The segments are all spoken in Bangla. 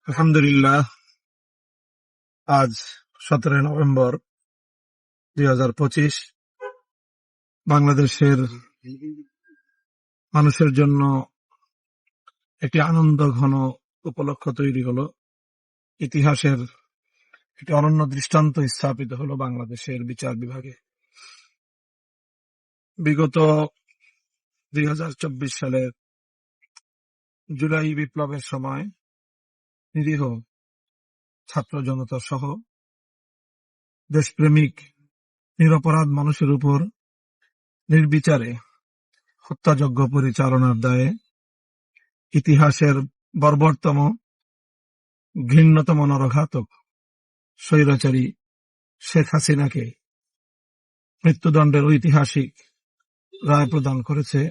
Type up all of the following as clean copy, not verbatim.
আলহামদুলিল্লাহ, আজ 17 নভেম্বর 2025 বাংলাদেশের মানুষের জন্য একটি আনন্দ ঘন উপলক্ষ তৈরি হলো। ইতিহাসের একটি অনন্য দৃষ্টান্ত স্থাপিত হলো বাংলাদেশের বিচার বিভাগে। বিগত 2024 সালের জুলাই বিপ্লবের সময় নিরীহ ছাত্র জনতা সহ দেশপ্রেমিক নিরপরাধ মানুষের উপর নির্বিচারে হত্যাযজ্ঞ পরিচালনার দায়ে ইতিহাসের বর্বরতম, ঘৃণ্যতম নরঘাতক স্বৈরাচারী শেখ হাসিনাকে মৃত্যুদণ্ডের ঐতিহাসিক রায় প্রদান করেছে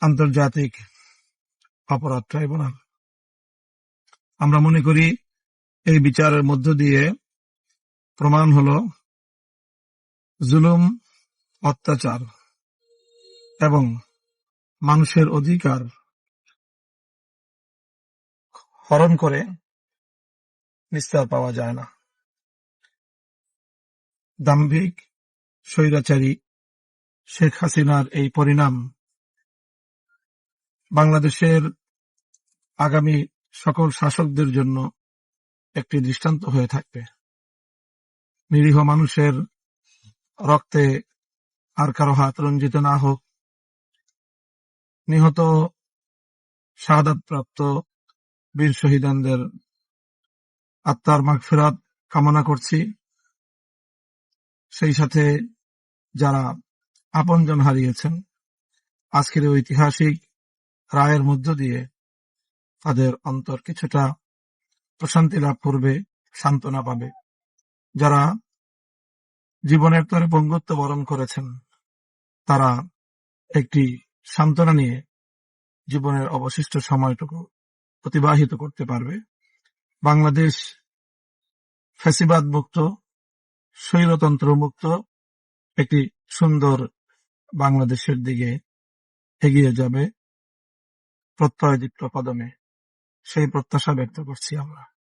আন্তর্জাতিক অপরাধ ট্রাইব্যুনাল। আমরা মনে করি এই বিচারের মধ্য দিয়ে প্রমাণ হলো জুলুম, অত্যাচার এবং মানুষের অধিকার হরণ করে নিস্তার পাওয়া যায় না। দাম্ভিক স্বৈরাচারী শেখ হাসিনার এই পরিণাম বাংলাদেশের আগামী সকল শাসকদের জন্য একটি দৃষ্টান্ত হয়ে থাকবে। নিরীহ মানুষের রক্তে আর কারো হাত রঞ্জিত না হোক। নিহত শাহাদাতপ্রাপ্ত বীর শহীদানদের আত্মার মাগফিরাত কামনা করছি। সেই সাথে যারা আপনজন হারিয়েছেন, আজকের ঐতিহাসিক রায়ের মধ্য দিয়ে তাদের অন্তর কিছুটা প্রশান্তি লাভ করবে, সান্ত্বনা পাবে। যারা জীবনের তরে পঙ্গুত্ব বরণ করেছেন, তারা একটি সান্ত্বনা নিয়ে জীবনের অবশিষ্ট সময়টুকু অতিবাহিত করতে পারবে। বাংলাদেশ ফ্যাসিবাদ মুক্ত, স্বৈরতন্ত্র মুক্ত একটি সুন্দর বাংলাদেশের দিকে এগিয়ে যাবে প্রত্যয়দীপ্ত কদমে। সেই প্রত্যাশা ব্যক্ত করছি আমরা।